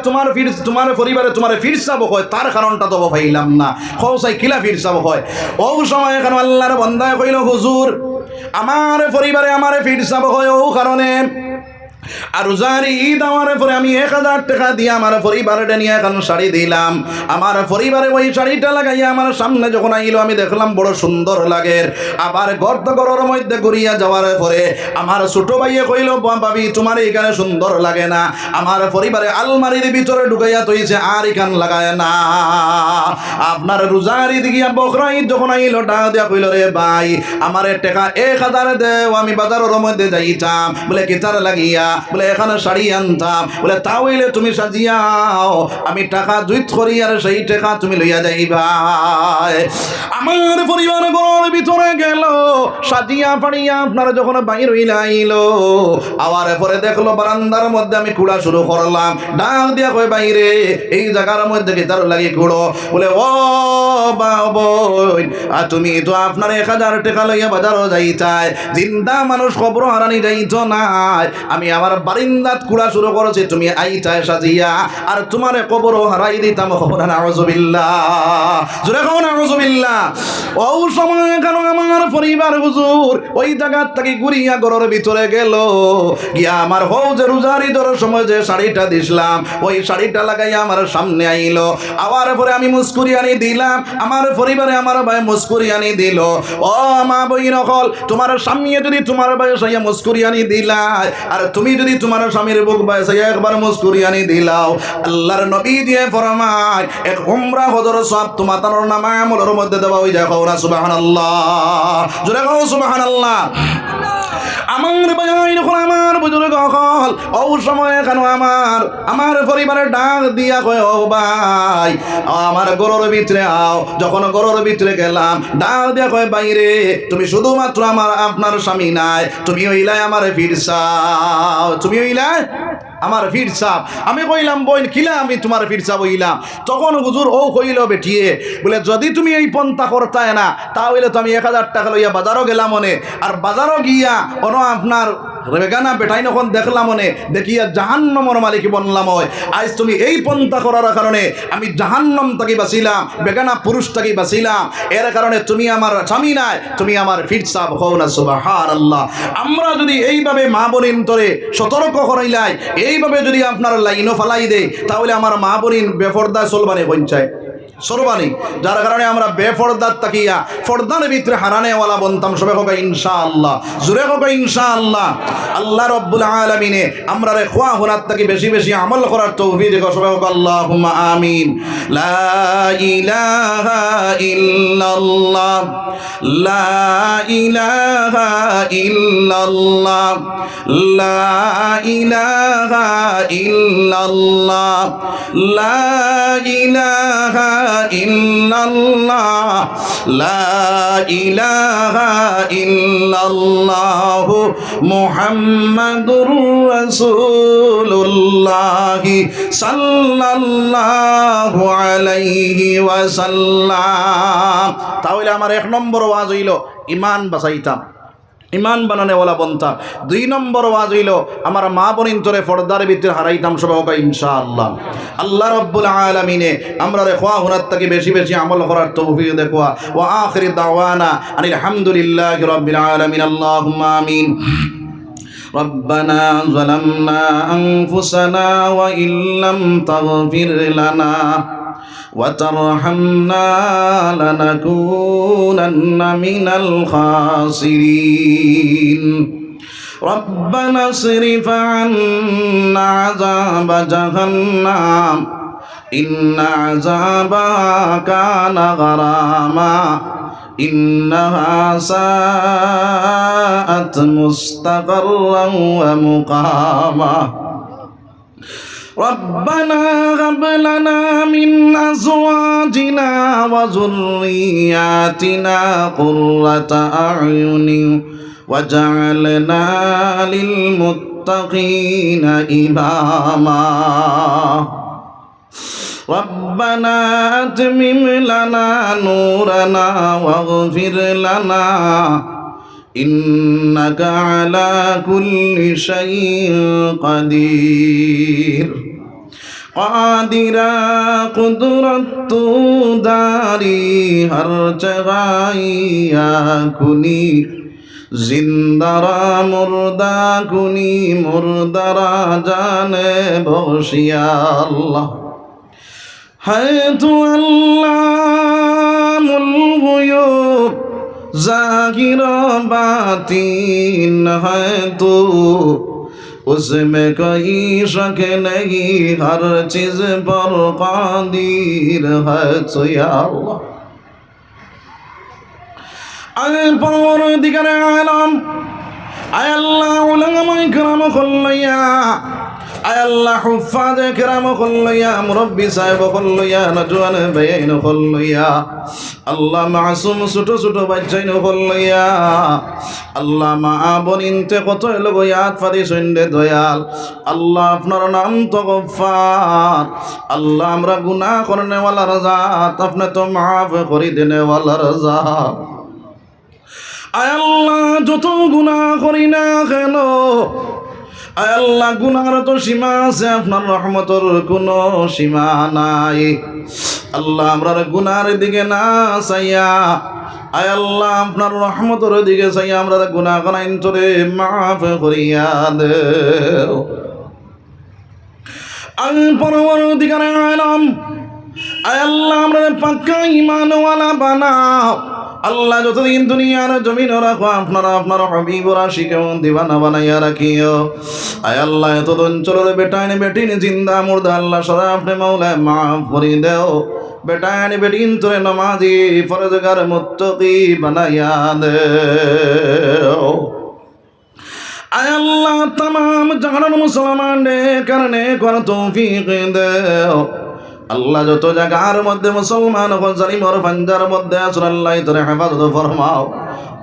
তোমার পরিবারে তোমার ফিরসাব হয় তার কারণটা তো পাইলাম না খোসাই কিলা ফিরসাব হয় ও সময় এখন আল্লাহর বান্দায় কইল হুজুর আমার পরিবারে আমার ফিরসাব হয় ও কারণে আর রোজার ঈদ আমার পরে আমি 1000 টাকা দিয়ে আমার পরিবারটা নিয়ে এখন শাড়ি দিলাম আমার পরিবারে ওই শাড়িটা লাগাইয়া আমার সামনে যখন আইলো আমি দেখলাম বড় সুন্দর লাগে আবার ঘরের মধ্যে ঘুরিয়া যাওয়ার পরে আমার ছোট ভাইয়ে কইল ভাবি তোমার এখানে সুন্দর লাগে না আমার পরিবারে আলমারির ভিতরে ঢুকাইয়া তৈছে আর এখান লাগায় না আপনার রোজার ঈদ গিয়া বকরা ঈদ যখন আইলো টাকা দিয়া কইল রে ভাই আমার টাকা 1000 দেও আমি বাজারের মধ্যে যাইতাম বলে কিতার লাগিয়া বলে এখানে শাড়ি আনতাম বলে তা হইলে তুমি সাজিয়াও আমি টাকা জুইত করি আর সেই টাকা তুমি লইয়া যাইবা আমার পরিবার ঘরের ভিতরে গেল সাজিয়া পাড়িয়া আপনারা যখন বাইর হইলা আইলো আবার পরে দেখলো বারান্দার মধ্যে আমি কুড়া শুরু করলাম ডাক দিয়া কই বাইরে এই জায়গার মধ্যে গিটার লাগি কুড়ো বলে ও বাবই আর তুমি তো আপনার 1000 টাকা লইয়া বাজারও যাইতাই জিন্দা মানুষ খবর হারানি যাইতো না আমি আমার বারিন্দাত কুড়া শুরু করেছি তুমি আইতায় সাজিয়া আর তোমার কবরও হারাই দিতাম নাউজুবিল্লাহ জোরে কও নাউজুবিল্লাহ ও সময় কেন আমার পরিবার হুজুর ওই জায়গার থেকে ঘুরিয়া ঘরের ভিতরে গেল গিয়া আমার হৌজে রোজারি ধরার সময় যে শাড়িটা দিছিলাম ওই শাড়িটা লাগাইয়া আমার সামনে আইলো আবার পরে আমি মুস্কুরি আনি দিলাম আমার পরিবারে আমার ভাই মুস্কুরি আনি দিল ও মা বইন হল তোমার স্বামী যদি তোমার ভাই সাইয়া মুস্কুরি আনি দিলাই আর তুমি যদি তোমার স্বামীর বুক বাসাইয়া একবার মুস্কুরি আনি দিলাও আল্লাহর নবী দিয়ে ফরমায় এক উমরা হজর সব তোমার তার নামে আমলের মধ্যে দেওয়া হয়ে যায় কওনা সুবহানাল্লাহ জোরে কও সুবহানাল্লাহ। আমার ভাই যখন আমার বুজুর্গ হল ও সময় কেন আমার পরিবারের ডাক দিয়া কয় ও ভাই আমার ঘরের ভিতরে আও যখন ঘরের ভিতরে গেলাম ডাক দিয়া কয় বাইরে তুমি শুধুমাত্র আপনার স্বামী নাই তুমি হইলাই আমার ফিরসাও তুমি হইলাই আমার ফিরসাব আমি কইলাম বইন কিলা আমি তোমার ফিরসাব হইলাম তখন হুজুর ও কইল বেটিয়ে বলে যদি তুমি এই পন্থা করতায় না তাহলে তো আমি 1000 টাকা লইয়া বাজারও গেলাম মনে আর বাজারও গিয়া কোনো আপনার রেগানা বেটাই নখন দেখলাম মনে দেখিয়া জাহান্নমর মালিক বললাম হয় আজ তুমি এই পন্থা করার কারণে আমি জাহান্নম তাকে বাঁচিলাম বেগানা পুরুষ তাকে বাঁচিলাম এর কারণে তুমি আমার স্বামী নাই তুমি আমার ফিরসাব হও না সুবহানাল্লাহ। আমরা যদি এইভাবে মা বোনিন তরে সতর্ক করাইলাই এইভাবে যদি আপনার লাইনও ফালাই দেয় তাহলে আমার মা বোনিন বেপরদা চলবানে পঞ্চায় সরবানি যার কারণে আমরা বেপরদার তাকিয়া পর্দার ভিতরে হারানেওয়ালা বনতাম সবে হোক ইনশাআল্লাহ জুড়ে হোক ইনশাআল্লাহ। আল্লাহ রব্বুল আলামিনে আমরা রে খোয়া হোনার তাকি বেশি বেশি আমল করার তৌফিক দেখ সবে হোক আল্লাহুম্মা আমিন। লা ইলাহা ইল্লাল্লাহ লা ইলাহা ইল্লাল্লাহ লা ইলাহা ইল্লাল্লাহ লা ইলাহা ইল্লাল্লাহ লা ইলাহা ইল্লাল্লাহ মুহাম্মাদুর রাসূলুল্লাহ সাল্লাল্লাহু আলাইহি ওয়াসাল্লাম। তাহলে আমার 1 নম্বর ওয়াজ হইল ইমান বাঁচাইতাম ইমান বানানেওয়ালা বন্তা। 2 নম্বর ওয়াজ হইল আমার মা বোনিন তোরে পর্দার ভিতরে হারাইতাম সবাইকে ইনশাআল্লাহ। আল্লাহ রাব্বুল আলামিনে আমরা রে খোয়া হুনার থেকে বেশি বেশি আমল করার তৌফিক দেখোয়া। ওয়া আখিরি দাওয়ানা আনিল হামদুলিল্লাহি রাব্বিল আলামিন। আল্লাহুম্মা আমিন। ربنا ظلمنا أنفسنا وإن لم تغفر لنا وترحمنا لنكونن من الخاسرين ربنا اصرف عنا عذاب جهنم إن عذابها كان غراما إنها ساءت مستقرا ومقاما ربنا هب لنا من أزواجنا وذرياتنا قرة أعين وجعلنا للمتقين إماما ربنا أتمم لنا نورنا واغفر لنا إنك على كل شيء قدير قادرا قدرت داری ہر جگہ کنی জিন্দারা মুর্দা কুনি মুর্দারা জানে বসিয়া আল্লাহ ہے تو علام الغیوب ظاہر و باطن ہے تو اس میں کوئی شک نہیں ہر چیز پر قادر ہے تو یا اللہ اے پروردگار عالم اے اللہ علماء کرام کھلیا আয় আল্লাহ হুফাজে কেরাম কল্লইয়া মুরব্বি সাহেব কল্লইয়া নজওয়ান ভাইন কল্লইয়া আল্লাহ মাসুম ছোট ছোট বাচ্চাইন কল্লইয়া আল্লাহ মা বনিনতে কত লোক ইয়াদ ফাদি সন্ডে দয়াল আল্লাহ আপনার নাম তো গফফার আল্লাহ আমরা গুনাহ করনে ওয়ালা রাজাত আপনি তো মাফ করে দেনে ওয়ালা রাজাত আয় আল্লাহ যত গুনাহ করি না কেন আয় আল্লাহ গুনাহর তো সীমা আছে আপনার রহমতের কোনো সীমা নাই আল্লাহ আমরা গুনাহর দিকে না চাইয়া আয় আল্লাহ আপনার রহমতের দিকে চাইয়া আমরা গুনাহ করাইন তোরে মাফ করিয়া দেও আল পরবর্তীকার আলম আয় আল্লাহ আমরা পাক্কা ঈমানওয়ালা বানাও আল্লাহ যতদিন দুনিয়ার জমিন রাখো আপনারা আপনার হাবিবরা শিখেও দিবানা বানাইয়া রাখিও আয় আল্লাহ এত অঞ্চলের বেটাইন বেটিন জিন্দা মুর্দা আল্লাহ সদা আপনি মাওলা মাফ করে দেও বেটাইন বেটিন তোরে নামাজি ফরজগার মুত্তাকি বানাইয়া দেও আয় আল্লাহ तमाम জাহান মুসলমানদের কারণে কোন তৌফিক দেও আল্লাহ যত জায়গার মধ্যে মুসলমান জালিমর ফাঞ্জার মধ্যে আছেন আল্লাহ তোরে হেফাজত ফরমাও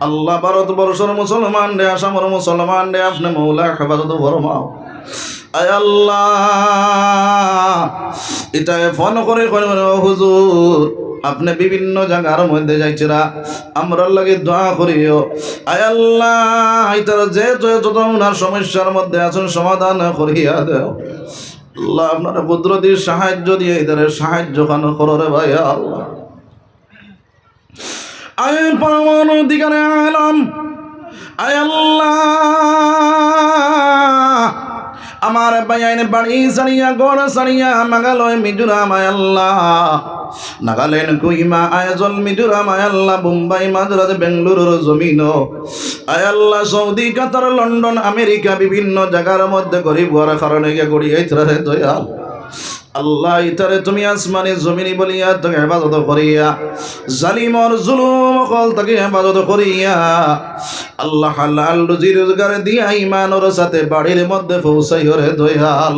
আল্লাহ ভারতবর্ষের মুসলমান রে আসামের মুসলমান রে আপনি মৌলা হেফাজত ফরমাও আয় আল্লাহ এটা ফোন করে হুজুর আপনি বিভিন্ন জায়গার মধ্যে যাইছিরা আমরা লাগে দোয়া করিও আয় আল্লাহ এটার যে যত ওনার সমস্যার মধ্যে আছেন সমাধান করিয়া দেও আল্লাহ আপনারা কুদরতির সাহায্য দিয়ে এদের সাহায্য খান করো রে ভাই আল্লাহ আয় পরবর্তীকার আলম আয় আল্লাহ আমার ভাইয়াইন বাড়ি সারিয়া গড় সারিয়া মেঘালয় মিজোরাম আয় আল্লাহ নাগাল্যান্ড কোহিমা আয়োজন মিজোরাম আয় আল্লাহ মুম্বাই মাদ্রাজ বেঙ্গালুরুর জমিন আয় আল্লাহ সৌদি কাতার লন্ডন আমেরিকা বিভিন্ন জায়গার মধ্যে গরিব হওয়ার কারণে গড়িয়ে দয়াল আল্লাহ ইতারে তুমি আসমানি জমিনি বলিয়া তোকে হেফাজত করিয়া জালিমর জুলুম কল তাকে হেফাজত করিয়া আল্লাহ হালাল রুজি রোজগার দিয়া ইমানের সাথে বাড়ির মধ্যে পৌঁছাই রে দয়াল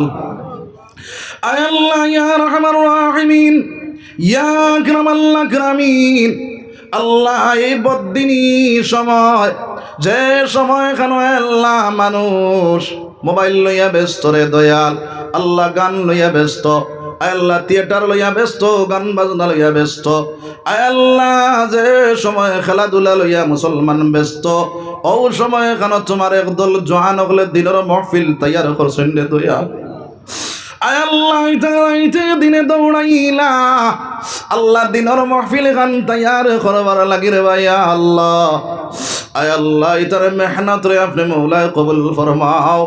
আয় আল্লাহ ইয়া রহমান রাহিমিন ইয়া আকরামাল আকরামিন আল্লাহ এই বদ্দিনী সময় যে সময় কেন আল্লাহ মানুষ মোবাইল লইয়া ব্যস্ত রে দয়াল আল্লাহ গান লইয়া ব্যস্ত আয় আল্লাহ থিয়েটার লইয়া ব্যস্ত, গান বাজনা লইয়া ব্যস্ত, আয় আল্লাহ যে সময় খেলাধুলা লইয়া মুসলমান ব্যস্ত, ও সময় কেন তোমার একদল জোয়ান হলে দিনের মহফিল তৈয়ার করছেন রে দয়াল। আয় আল্লাহ ইতে দিনে দৌড়াইলা আল্লাহ দিনের মহফিল গান তৈয়ার করবার লাগি রে ভাইয়া আল্লাহ। আয় আল্লাহ ইতার মেহনত রে আপনি মৌলায় কবুল ফরমাও।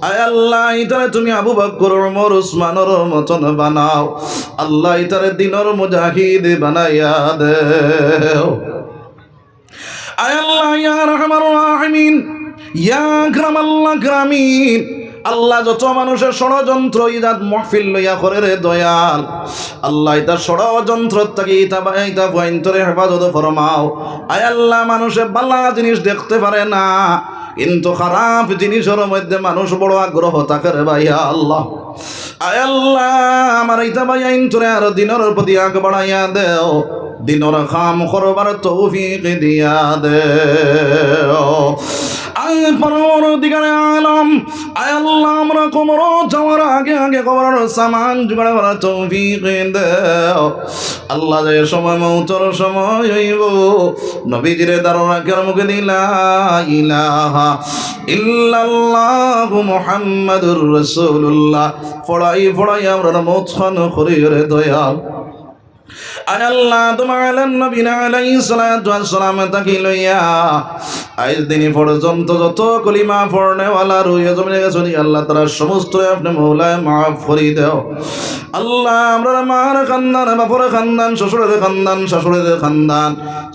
আয় আল্লাহ ইতারে তুমি আবু বকর ওমর উসমানের মতন বানাও। আল্লাহ ইতারে দিনের মুজাহিদ বানাইয়া দেও। আয় আল্লাহ ইয়া রহমান রাহিমিন, ইয়া আকরামাল্লাহ আকরামিন, আল্লাহ যত মানুষের ষড়যন্ত্র ইদাত মহফিল লইয়া করে রে দয়াল, আল্লাহ ইতার ষড়যন্ত্র থেকে ইতা ভয়ন্তরে হেফাজত ফরমাও। আয় আল্লাহ মানুষের বালা জিনিস দেখতে পারে না, কিন্তু খারাপ জিনিসের মধ্যে মানুষ বড় আগ্রহ থাকে রে ভাইয়া আল্লাহ। আয় আল্লাহ আমার ইতা ভাইয়া ইন্তরে আর দিনের প্রতি আগ বাড়াইয়া দেও, দিনের কাম করবার তৌফিক দিয়া দেও। আয় পরবর্তীকালে আলম, আয় আল্লাহ আমরা কবর যাওয়ার আগে আগে কবর সামান জোগাড় করার তৌফিক দেও। আল্লাহ যে সময় মৌতর সময় হইব নবীজির দারুণাকের মুখে দিলা ইলাহা ইল্লাল্লাহু মুহাম্মাদুর রাসূলুল্লাহ পড়াই পড়াই আমরা মৌতখান করি রে দয়াল। আয় আল্লাহ তোমার নবীনা আলাইহিস সালাতু ওয়াস সালাম তাকি লইয়া আজ দিন পর্যন্ত যত কলিমা পড়নেওয়ালা রুয়ে জমিনে গেছে আল্লাহ তারা সমস্ত আপনি মৌলায় মাফ করে দাও। আল্লাহ আমরা মার খানদান, বাপর খানদান, শ্বশুরের খানদান, শাশুড়ের খানদান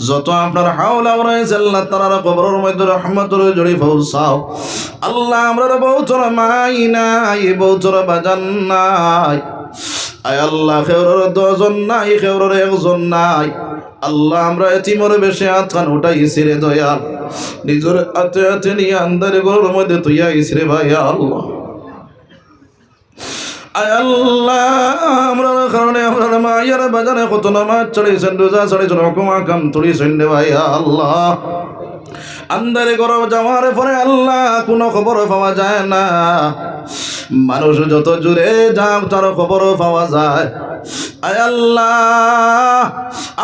যত আপনার হাওলা রয়েছে আল্লাহ তারা কবরের মধ্যে রহমতের জড়ি পৌঁছাও। আল্লাহ আমরা বউচর মাই নাই, বউচর বাজান নাই, আয় আল্লাহ খেউরের 10 জন নাই, খেউরের 1 জন নাই। আল্লাহ আমরা এতিমর বেশে হাতখান উঠাইছি রে দয়াল, নিজের হাতে হাতে নিয়ে আন্দারে গরুর মধ্যে তুইয়া আইছি রে ভাইয়া আল্লাহ। আয় আল্লাহ আমরা কারণে আমরা মায়ের বাজারে কত নামাজ চড়েছেন, রোজা চড়েছেন, হুকুম কাম তুড়িছেন রে ভাইয়া আল্লাহ। আন্দারে গরম যাওয়ার পরে আল্লাহ কোনো খবর পাওয়া যায় না, মানুষ যত জুড়ে যাক তার খবর পাওয়া যায়। আয় আল্লাহ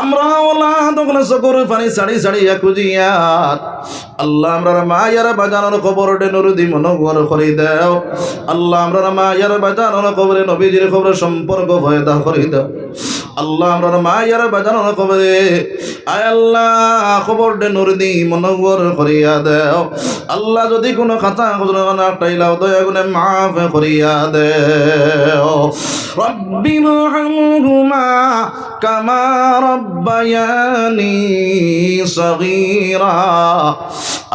আমরা ওলাদ ওগুলো চকুর পানি ছাড়ি ছাড়িয়া খুঁজিয়াত আল্লাহ আমরা মায়ের বাজানোর খবর নুরুদি মনোগর করে দেও। আল্লাহ আমরা মায়ের বাজানোর খবরে নবীজির খবরে সম্পর্ক ভয়দা করে দাও। আল্লাহ আমরা মায়ের বাজানোর খবরে আয় আল্লাহ খবর নুরুদি মনোগর করিয়া দেও। আল্লাহ যদি কোনো খাতা খুচরা টাইলাও দয়া গুণে মাফ করিয়া দেও। রব্বির রহমহুমা কামা রব্বায়ানি সগীরা।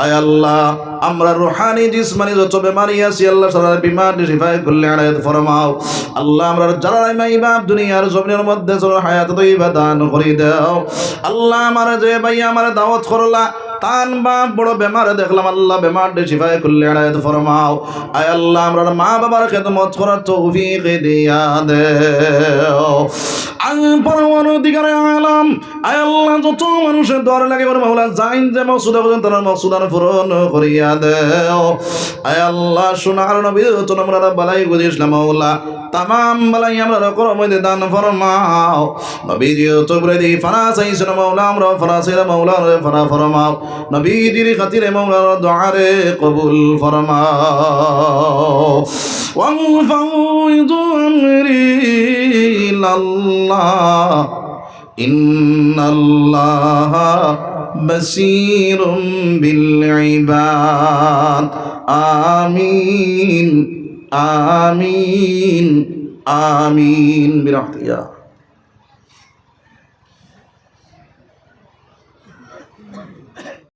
আয় আল্লাহ আমরা রুহানি জিসমানি যত বেমারি আছি আল্লাহ সারা বিমার শিফায়ে কুল্লি আনায়াত ফরমাও। আল্লাহ আমরা যারা মাই বাপ দুনিয়ার জমিনের মধ্যে হায়াত তৈবা দান করে দাও। আল্লাহ আমার যে ভাই আমার দাওয়াত করলা তান বাপ বড় বেমার দেখলাম আল্লাহ বেমার শিফায়ে কুল্লি আনায়াত ফরমাও। আয় আল্লাহ আমরা মা বাবার খেদমত করার তৌফিক দিয়া দেও। আয় পরবর্তীকালে আলম আয় আল্লাহ যত মানুষের দর লাগে বলে মাওলা জাইন যে মকসুদ করেন তার মকসুদান পূরণ করিয়া দেও। আয় আল্লাহ সোনার নবী তো আমরা বালাই বুঝিসলাম মাওলা তামাম বালাই আমরা করো মধ্যে দান ফরমাও। নবীজি তো বলে দি ফানা চাইছিল মাওলা আমরা ফানা চাইলা মাওলা ফানা ফরমাও। নবীজির খাতিরে মাওলা দুআরে কবুল ফরমাও। وَأُفَوِّضُ أَمْرِي إِلَى اللَّهِ إِنَّ اللَّهَ بَصِيرٌ بِالْعِبَادِ آمين آمين آمين برحمتك